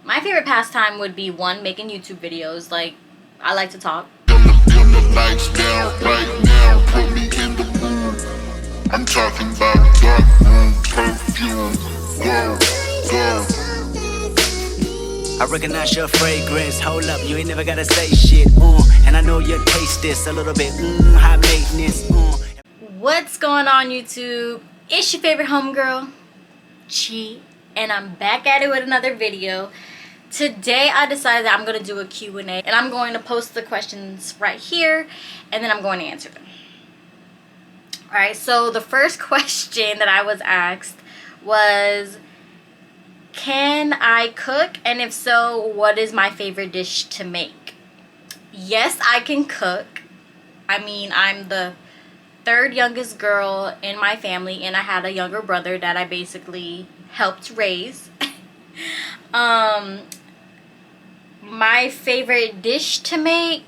My favorite pastime would be one, making YouTube videos. Like, I like to talk. Turn the lights down right now, put me in the mood. I'm talking about dark room perfume. Whoa, whoa. I recognize your fragrance. Hold up, you ain't never gotta say shit. And I know you taste this a little bit. High maintenance. What's going on, YouTube? It's your favorite homegirl, Chi, and I'm back at it with another video. Today I decided that I'm going to do a Q&A, and I'm going to post the questions right here, and then I'm going to answer them. Alright, so the first question that I was asked was, can I cook? And if so, what is my favorite dish to make? Yes, I can cook. I mean, I'm the third youngest girl in my family, and I had a younger brother that I basically helped raise. My favorite dish to make,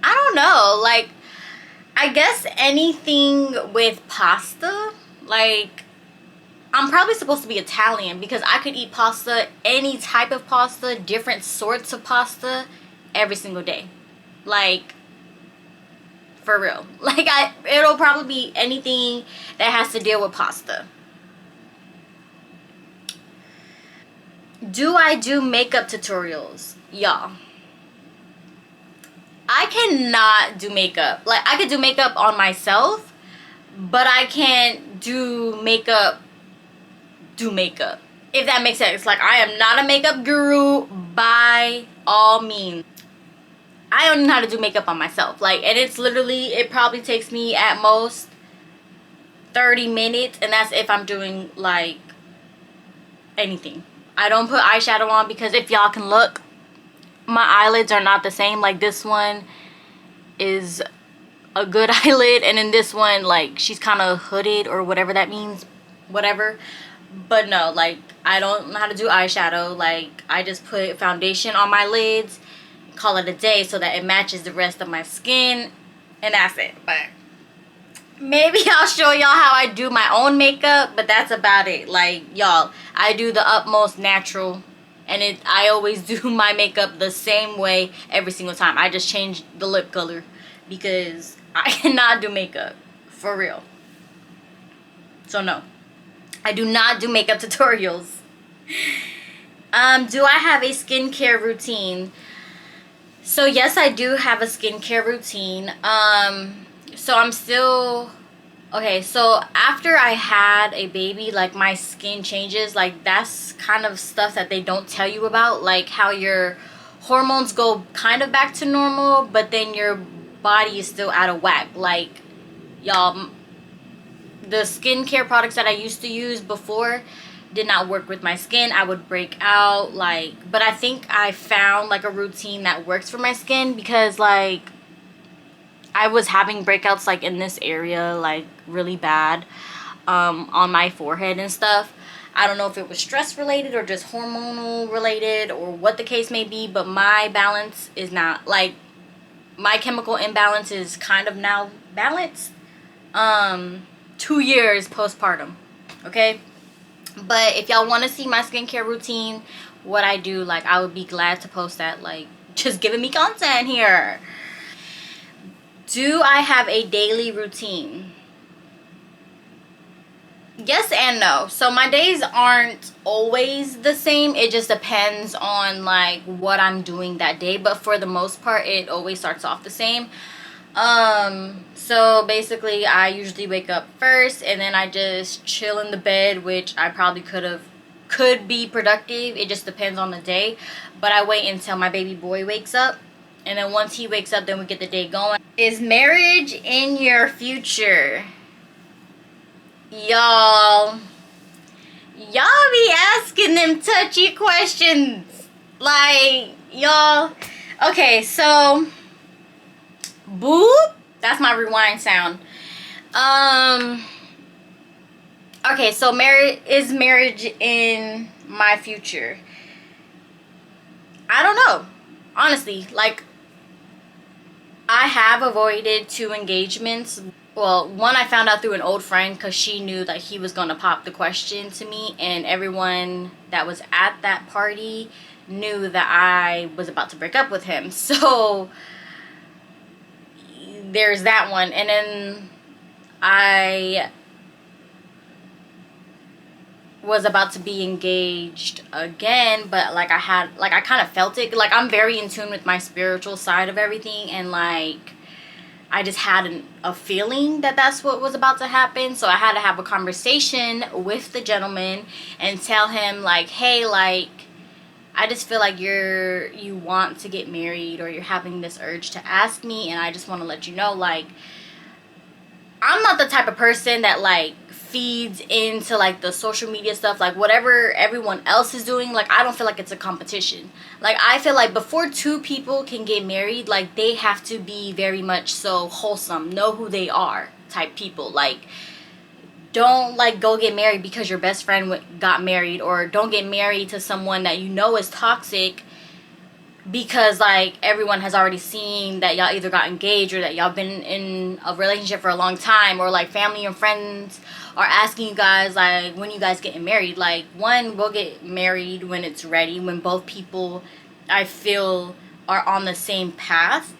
I don't know, like, I guess anything with pasta. Like, I'm probably supposed to be Italian because I could eat pasta, any type of pasta, different sorts of pasta, every single day. Like, for real. Like, it'll probably be anything that has to deal with pasta. Do I do makeup tutorials? Y'all, I cannot do makeup. Like, I could do makeup on myself, but I can't do makeup, if that makes sense. Like, I am not a makeup guru by all means. I don't know how to do makeup on myself. Like, and it's literally, it probably takes me at most 30 minutes, and that's if I'm doing like anything. I don't put eyeshadow on because if y'all can look, my eyelids are not the same. Like, this one is a good eyelid, and then this one, like, she's kind of hooded or whatever that means, whatever. But no, like, I don't know how to do eyeshadow. Like, I just put foundation on my lids, call it a day, so that it matches the rest of my skin, and that's it. But maybe I'll show y'all how I do my own makeup, but that's about it. Like, y'all, I do the utmost natural, and I always do my makeup the same way every single time. I just change the lip color because I cannot do makeup, for real. So no, I do not do makeup tutorials. Do I have a skincare routine? So yes, I do have a skincare routine. So I'm still, okay, so after I had a baby, like, my skin changes. Like, that's kind of stuff that they don't tell you about, like how your hormones go kind of back to normal, but then your body is still out of whack. Like, y'all, the skincare products that I used to use before did not work with my skin. I would break out, like, but I think I found like a routine that works for my skin, because like I was having breakouts like in this area, like really bad, on my forehead and stuff. I don't know if it was stress related or just hormonal related or what the case may be, but my balance is not, like, my chemical imbalance is kind of now balanced. 2 years postpartum, okay? But if y'all want to see my skincare routine, what I do, like, I would be glad to post that. Like, just giving me content here. Do I have a daily routine? Yes and no. So my days aren't always the same. It just depends on like what I'm doing that day. But for the most part, it always starts off the same. So basically I usually wake up first, and then I just chill in the bed, which I probably could be productive. It just depends on the day. But I wait until my baby boy wakes up, and then once he wakes up, then we get the day going. Is marriage in your future? Y'all be asking them touchy questions. Like, y'all, okay, so boop, that's my rewind sound. Okay, so is marriage in my future? I don't know, honestly. Like, I have avoided 2 engagements well, one, I found out through an old friend because she knew that he was going to pop the question to me, and everyone that was at that party knew that I was about to break up with him. So there's that one. And then I was about to be engaged again, but like I kind of felt it. Like, I'm very in tune with my spiritual side of everything, and like I just had a feeling that that's what was about to happen. So I had to have a conversation with the gentleman and tell him like, hey, like, I just feel like you want to get married, or you're having this urge to ask me, and I just want to let you know, like, I'm not the type of person that like feeds into like the social media stuff, like whatever everyone else is doing. Like, I don't feel like it's a competition. Like, I feel like before two people can get married, like, they have to be very much so wholesome, know who they are type people. Like, don't like go get married because your best friend got married, or don't get married to someone that you know is toxic because like everyone has already seen that y'all either got engaged, or that y'all been in a relationship for a long time, or like family and friends are asking you guys like, when you guys getting married. Like, one, we'll get married when it's ready, when both people, I feel, are on the same path.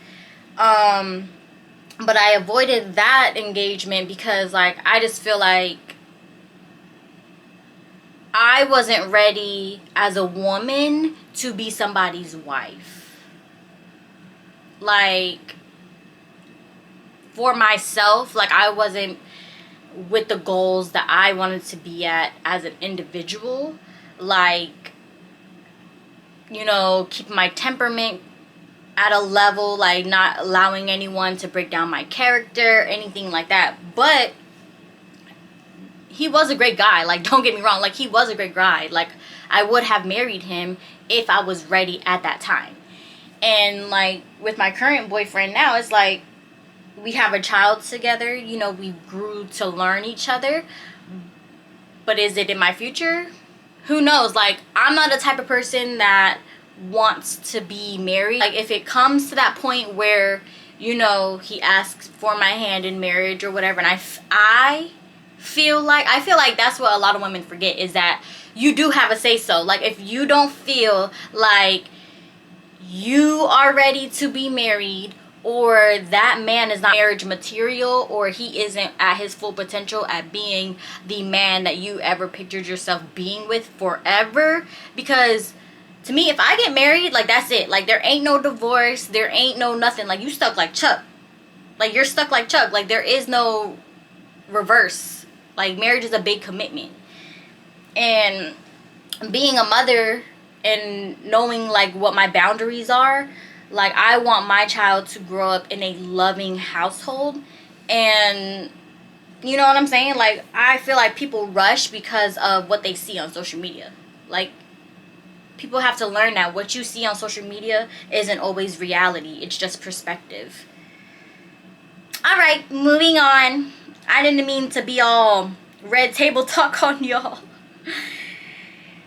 But I avoided that engagement because like I just feel like I wasn't ready as a woman to be somebody's wife. Like, for myself, like, I wasn't with the goals that I wanted to be at as an individual. Like, you know, keeping my temperament at a level, like not allowing anyone to break down my character, anything like that. But he was a great guy. Like, don't get me wrong. Like, he was a great guy. Like, I would have married him if I was ready at that time. And, like, with my current boyfriend now, it's like, we have a child together. You know, we grew to learn each other. But is it in my future? Who knows? Like, I'm not the type of person that wants to be married. Like, if it comes to that point where, you know, he asks for my hand in marriage or whatever, and I feel like that's what a lot of women forget, is that you do have a say so. Like, if you don't feel like you are ready to be married, or that man is not marriage material, or he isn't at his full potential at being the man that you ever pictured yourself being with forever. Because to me, if I get married, like, that's it. Like, there ain't no divorce, there ain't no nothing. Like, you stuck like Chuck. Like, you're stuck like Chuck. Like, there is no reverse. Like, marriage is a big commitment. And being a mother and knowing like what my boundaries are, like, I want my child to grow up in a loving household. And you know what I'm saying? Like, I feel like people rush because of what they see on social media. Like, people have to learn that what you see on social media isn't always reality. It's just perspective. Alright, moving on. I didn't mean to be all red table talk on y'all.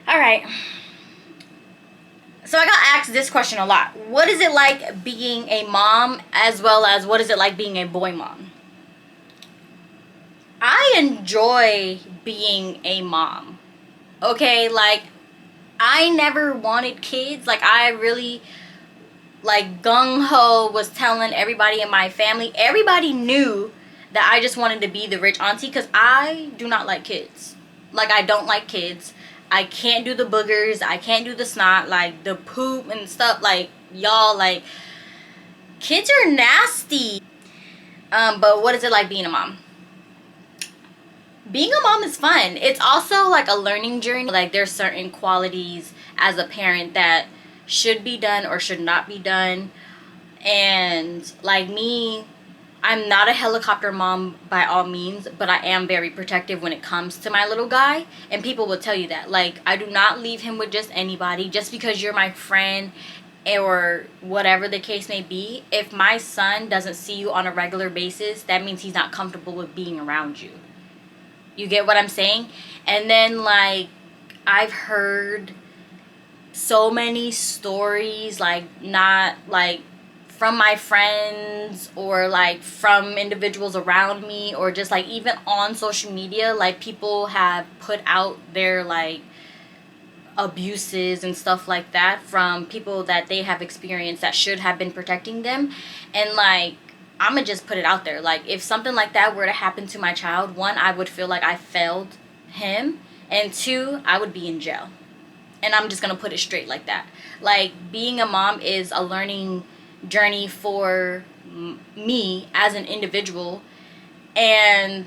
Alright. So I got asked this question a lot. What is it like being a mom, as well as what is it like being a boy mom? I enjoy being a mom. Okay, like, I never wanted kids. Like, I really, like, gung-ho was telling everybody in my family. Everybody knew that I just wanted to be the rich auntie, because I do not like kids. Like, I don't like kids. I can't do the boogers. I can't do the snot. Like, the poop and stuff. Like, y'all, like, kids are nasty. But what is it like being a mom? Being a mom is fun. It's also like a learning journey. Like, there's certain qualities as a parent that should be done or should not be done. And like me, I'm not a helicopter mom by all means, but I am very protective when it comes to my little guy. And people will tell you that. Like, I do not leave him with just anybody. Just because you're my friend or whatever the case may be, if my son doesn't see you on a regular basis, that means he's not comfortable with being around you. You get what I'm saying? And then, like, I've heard so many stories, like, not, like, from my friends or like from individuals around me, or just like even on social media, like people have put out their like abuses and stuff like that from people that they have experienced that should have been protecting them. And like, I'm gonna just put it out there, like if something like that were to happen to my child, one, I would feel like I failed him, and two, I would be in jail. And I'm just gonna put it straight like that. Like, being a mom is a learning journey for me as an individual, and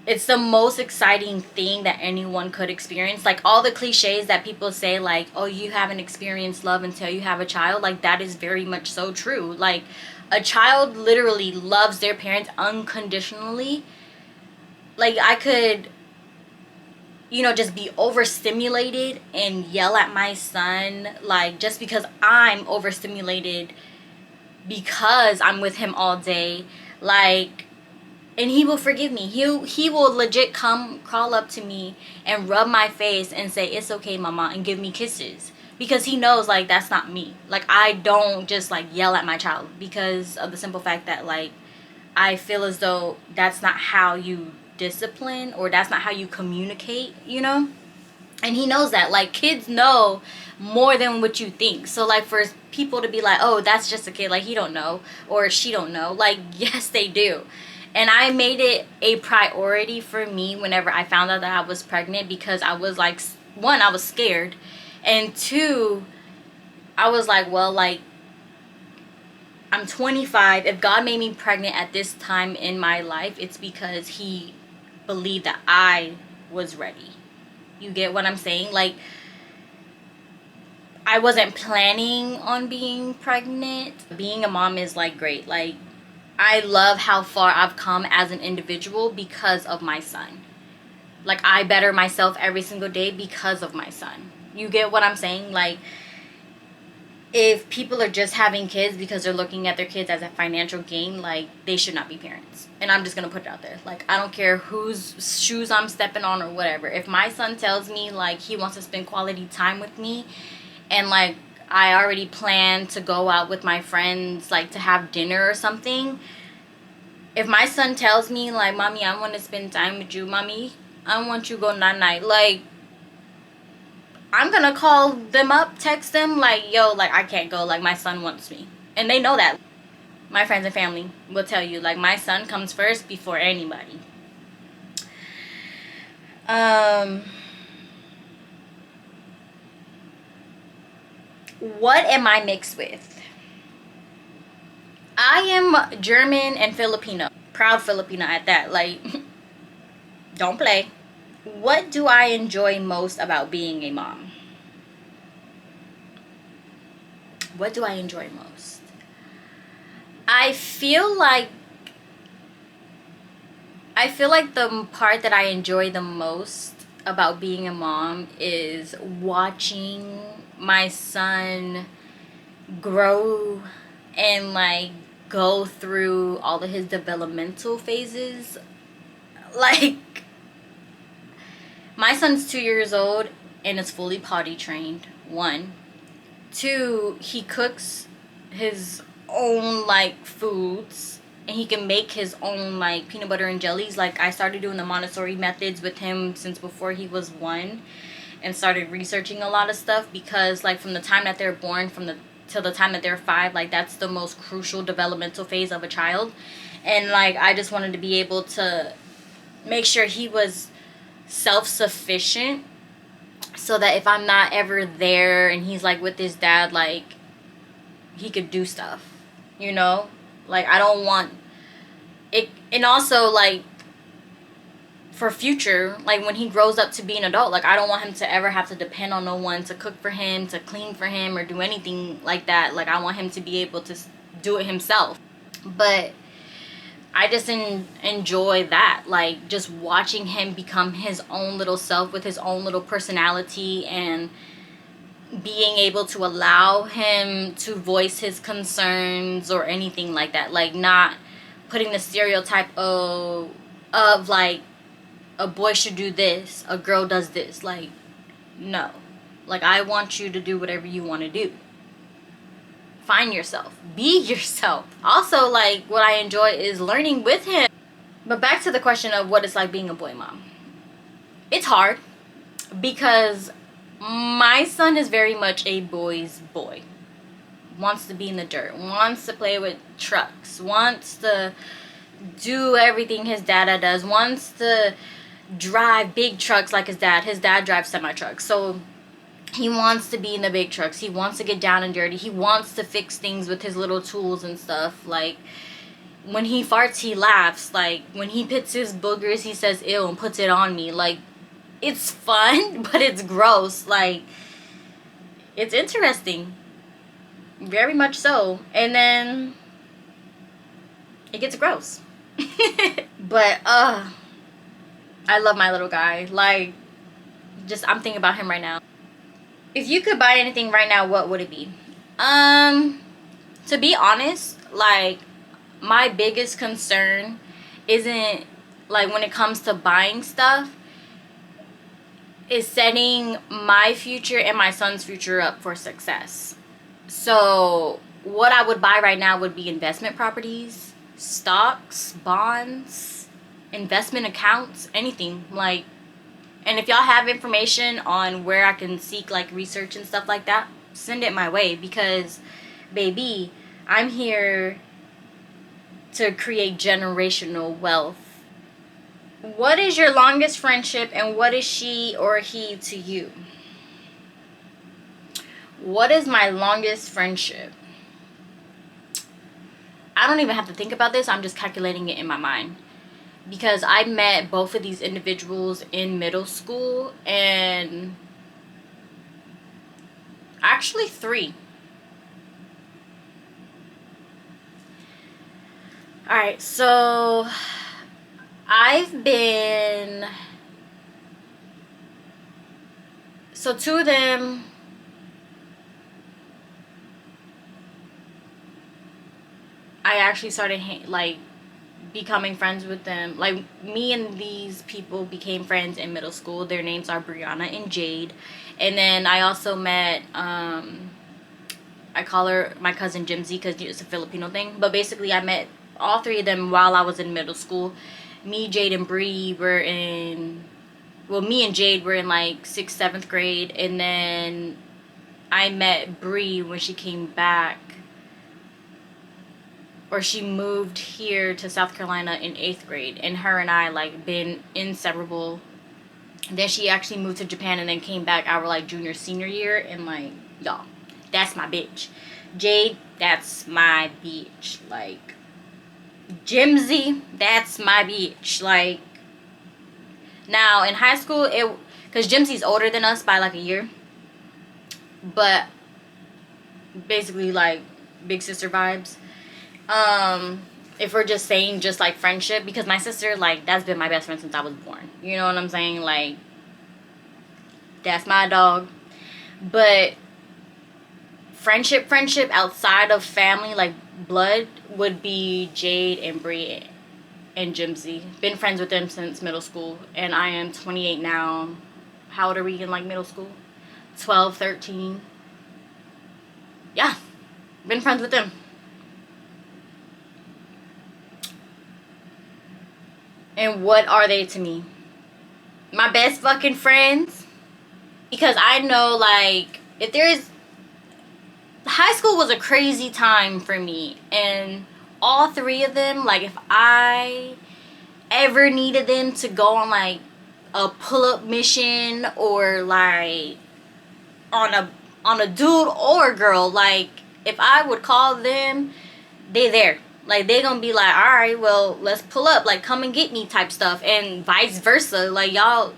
it's the most exciting thing that anyone could experience. Like, all the cliches that people say, like, oh, you haven't experienced love until you have a child, like, that is very much so true. Like, a child literally loves their parents unconditionally. Like, I could, you know, just be overstimulated and yell at my son, like, just because I'm overstimulated because I'm with him all day, like, and he will forgive me. He will legit come crawl up to me and rub my face and say, it's okay, mama, and give me kisses, because he knows, like, that's not me. Like, I don't just like yell at my child, because of the simple fact that, like, I feel as though that's not how you discipline, or that's not how you communicate, you know. And he knows that. Like, kids know more than what you think. So like, for people to be like, oh, that's just a kid, like, he don't know or she don't know, like, yes, they do. And I made it a priority for me whenever I found out that I was pregnant, because I was like, one, I was scared, and two, I was like, well, like, I'm 25. If God made me pregnant at this time in my life, it's because he believed that I was ready. You get what I'm saying? Like, I wasn't planning on being pregnant. Being a mom is like great. Like, I love how far I've come as an individual because of my son. Like, I better myself every single day because of my son. You get what I'm saying? Like, if people are just having kids because they're looking at their kids as a financial gain, like, they should not be parents. And I'm just gonna put it out there. Like, I don't care whose shoes I'm stepping on or whatever. If my son tells me, like, he wants to spend quality time with me, and like, I already plan to go out with my friends, like, to have dinner or something. If my son tells me, like, mommy, I want to spend time with you, mommy, I want you to go night-night, like, I'm gonna call them up, text them, like, yo, like, I can't go, like, my son wants me. And they know that. My friends and family will tell you, like, my son comes first before anybody. What am I mixed with? I am German and Filipino. Proud Filipina at that. Like, don't play. What do I enjoy most about being a mom? What do I enjoy most? I feel like the part that I enjoy the most about being a mom is watching my son grow and like go through all of his developmental phases. Like, my son's 2 years old and is fully potty trained. 1. 2, he cooks his own like foods, and he can make his own like peanut butter and jellies. Like, I started doing the Montessori methods with him since before he was 1, and started researching a lot of stuff, because like, from the time that they're born till the time that they're 5, like, that's the most crucial developmental phase of a child. And like, I just wanted to be able to make sure he was self-sufficient, so that if I'm not ever there and he's like with his dad, like, he could do stuff, you know. Like, I don't want it. And also, like, for future, like, when he grows up to be an adult, like, I don't want him to ever have to depend on no one to cook for him, to clean for him, or do anything like that. Like, I want him to be able to do it himself. But I just enjoy that, like, just watching him become his own little self with his own little personality, and being able to allow him to voice his concerns or anything like that. Like, not putting the stereotype of like, a boy should do this, a girl does this. Like, no. Like, I want you to do whatever you want to do. Find yourself. Be yourself. Also, like, what I enjoy is learning with him. But back to the question of what it's like being a boy mom. It's hard because my son is very much a boy's boy. Wants to be in the dirt. Wants to play with trucks. Wants to do everything his dada does. Wants to drive big trucks like his dad. His dad drives semi-trucks. So he wants to be in the big trucks. He wants to get down and dirty. He wants to fix things with his little tools and stuff. Like, when he farts, he laughs. Like, when he pits his boogers, he says ew and puts it on me. Like, it's fun, but it's gross. Like, it's interesting. Very much so. And then it gets gross. But, I love my little guy. Like, just, I'm thinking about him right now. If you could buy anything right now, what would it be? To be honest, like, my biggest concern isn't, like, when it comes to buying stuff, is setting my future and my son's future up for success. So, what I would buy right now would be investment properties, stocks, bonds, investment accounts, anything, like. And if y'all have information on where I can seek, like, research and stuff like that, send it my way. Because, baby, I'm here to create generational wealth. What is your longest friendship and what is she or he to you? What is my longest friendship? I don't even have to think about this. I'm just calculating it in my mind. Because I met both of these individuals in middle school, and actually 3. Alright, so so 2 of them, I actually started becoming friends with them. Like, me and these people became friends in middle school. Their names are Brianna and Jade. And then I also met, I call her my cousin Jimsy because it's a Filipino thing. But basically, I met all 3 of them while I was in middle school. Me, Jade, and Bree were in, well, me and Jade were in, like, 6th, 7th grade. And then I met Bree when she came back. Or she moved here to South Carolina in 8th grade. And her and I, like, been inseparable. Then she actually moved to Japan and then came back our, like, junior, senior year. And, like, y'all, that's my bitch. Jade, that's my bitch. Like, Jimsy, that's my bitch. Like, now, in high school, because Jimsy's older than us by, like, a year. But, basically, like, big sister vibes. If we're just saying just, like, friendship, because my sister, like, that's been my best friend since I was born. You know what I'm saying? Like, that's my dog. But friendship outside of family, like, blood, would be Jade and Bree and Jimsy. Been friends with them since middle school, and I am 28 now. How old are we in, like, middle school? 12, 13. Yeah, been friends with them. And what are they to me? My best fucking friends. Because I know, like, if there is... High school was a crazy time for me. And all 3 of them, like, if I ever needed them to go on, like, a pull-up mission, or, like, on a dude or a girl, like, if I would call them, they there. Like, they gonna be like, alright, well, let's pull up. Like, come and get me type stuff. And vice versa. Like, y'all...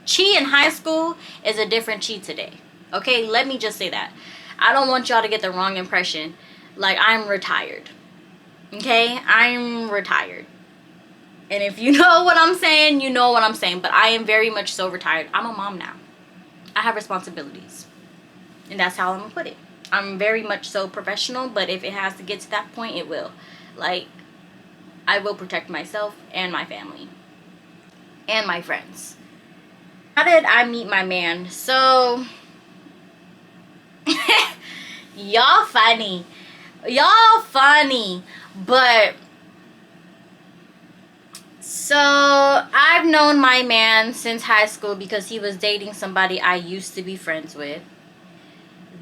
Chi in high school is a different Chi today. Okay? Let me just say that. I don't want y'all to get the wrong impression. Like, I'm retired. Okay? I'm retired. And if you know what I'm saying, you know what I'm saying. But I am very much so retired. I'm a mom now. I have responsibilities. And that's how I'm gonna put it. I'm very much so professional, but if it has to get to that point, it will. Like, I will protect myself and my family. And my friends. How did I meet my man? So, Y'all funny. Y'all funny. But so I've known my man since high school because he was dating somebody I used to be friends with.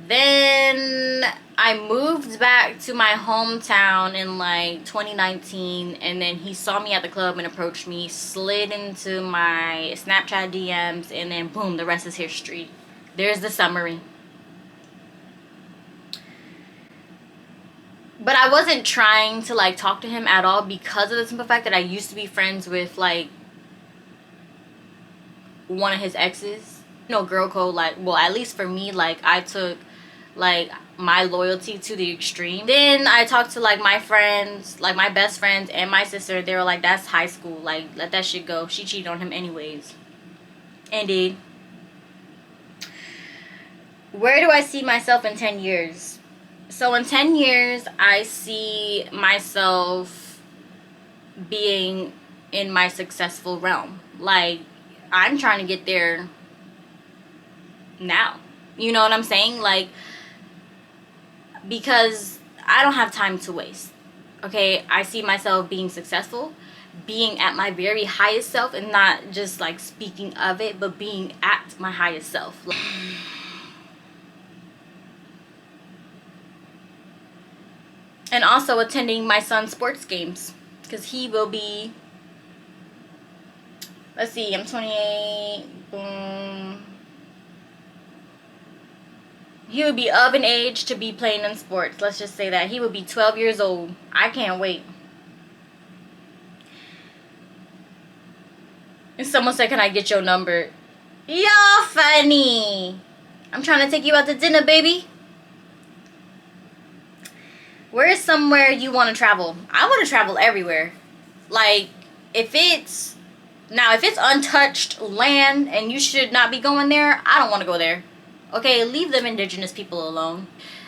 Then I moved back to my hometown in like 2019, and then he saw me at the club and approached me, slid into my Snapchat DMs, and then boom, the rest is history. There's the summary. But I wasn't trying to like talk to him at all because of the simple fact that I used to be friends with like one of his exes. You know, girl code, like, well, at least for me, like I took like my loyalty to the extreme. Then I talked to like my friends, like my best friends and my sister. They were like, that's high school, like let that shit go. She cheated on him anyways. Indeed. Where do I see myself in 10 years? So in 10 years, I see myself being in my successful realm. Like, I'm trying to get there now. You know what I'm saying? Like, because I don't have time to waste. Okay, I see myself being successful, being at my very highest self, and not just like speaking of it, but being at my highest self. And also attending my son's sports games, because he will be, let's see, I'm 28, boom. He would be of an age to be playing in sports. Let's just say that. He would be 12 years old. I can't wait. And someone said, can I get your number? Y'all funny. I'm trying to take you out to dinner, baby. Where is somewhere you want to travel? I want to travel everywhere. Like, if it's untouched land and you should not be going there, I don't want to go there. Okay, leave them indigenous people alone.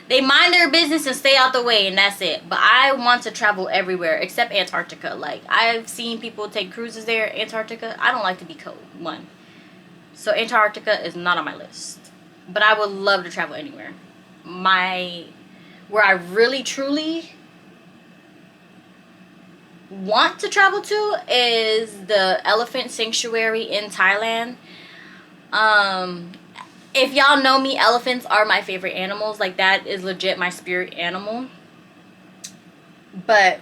They mind their business and stay out the way, and that's it. But I want to travel everywhere except Antarctica. Like, I've seen people take cruises there. Antarctica, I don't like to be cold, one. So Antarctica is not on my list. But I would love to travel anywhere. Where I really truly want to travel to is the elephant sanctuary in Thailand. If y'all know me, elephants are my favorite animals. Like, that is legit my spirit animal. But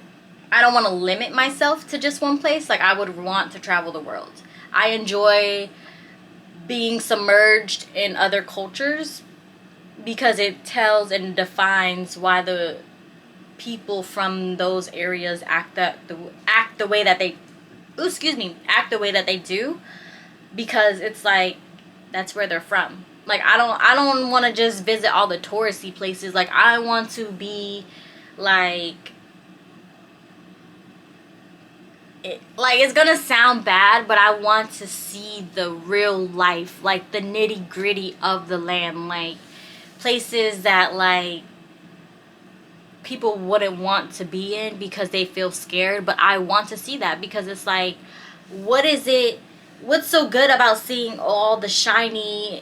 I don't want to limit myself to just one place. Like, I would want to travel the world. I enjoy being submerged in other cultures because it tells and defines why the people from those areas act the way that they do, because it's like that's where they're from. Like, I don't want to just visit all the touristy places. Like, I want to be like it's gonna sound bad, but I want to see the real life, like the nitty gritty of the land, like places that like people wouldn't want to be in because they feel scared. But I want to see that because it's like, what's so good about seeing all the shiny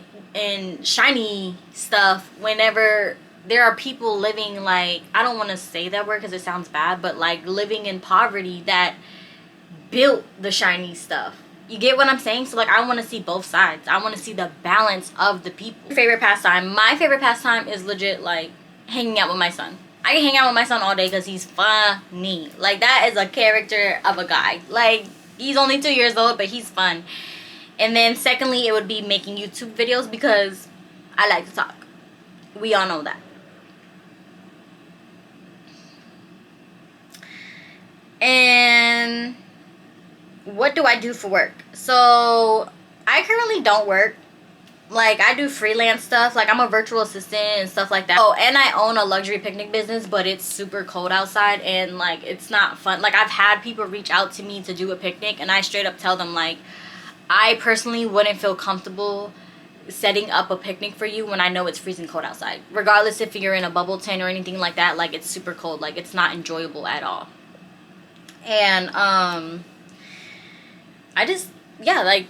stuff whenever there are people living, like, I don't want to say that word because it sounds bad, but like living in poverty that built the shiny stuff. You get what I'm saying? So like, I want to see both sides. I want to see the balance of the people. Favorite pastime? My favorite pastime is legit like hanging out with my son. I can hang out with my son all day because he's funny. Like, that is a character of a guy. Like, he's only 2 years old, but he's fun. And then secondly, it would be making YouTube videos because I like to talk. We all know that. And what do I do for work? So I currently don't work. Like, I do freelance stuff. Like, I'm a virtual assistant and stuff like that. Oh, and I own a luxury picnic business, but it's super cold outside and like it's not fun. Like, I've had people reach out to me to do a picnic and I straight up tell them like, I personally wouldn't feel comfortable setting up a picnic for you when I know it's freezing cold outside. Regardless if you're in a bubble tent or anything like that, like, it's super cold. Like, it's not enjoyable at all. And I just, yeah, like,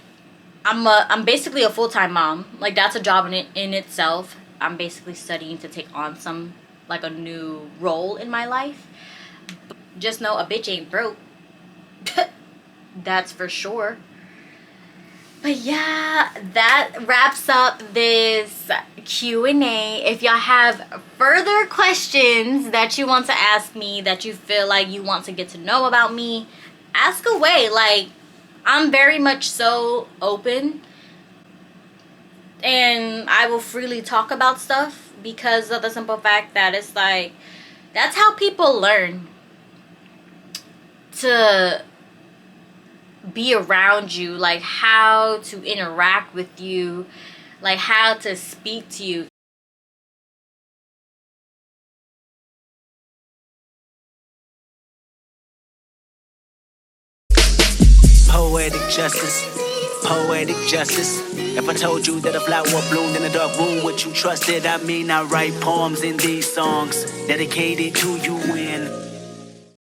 I'm basically a full-time mom. Like, that's a job in itself. I'm basically studying to take on like a new role in my life. Just know a bitch ain't broke. That's for sure. But yeah, that wraps up this Q&A. If y'all have further questions that you want to ask me, that you feel like you want to get to know about me, ask away. Like, I'm very much so open, and I will freely talk about stuff because of the simple fact that it's like, that's how people learn to be around you, like how to interact with you, like how to speak to you. Poetic justice, poetic justice. If I told you that a flower bloomed in a dark room, would you trust it? I mean, I write poems in these songs dedicated to you when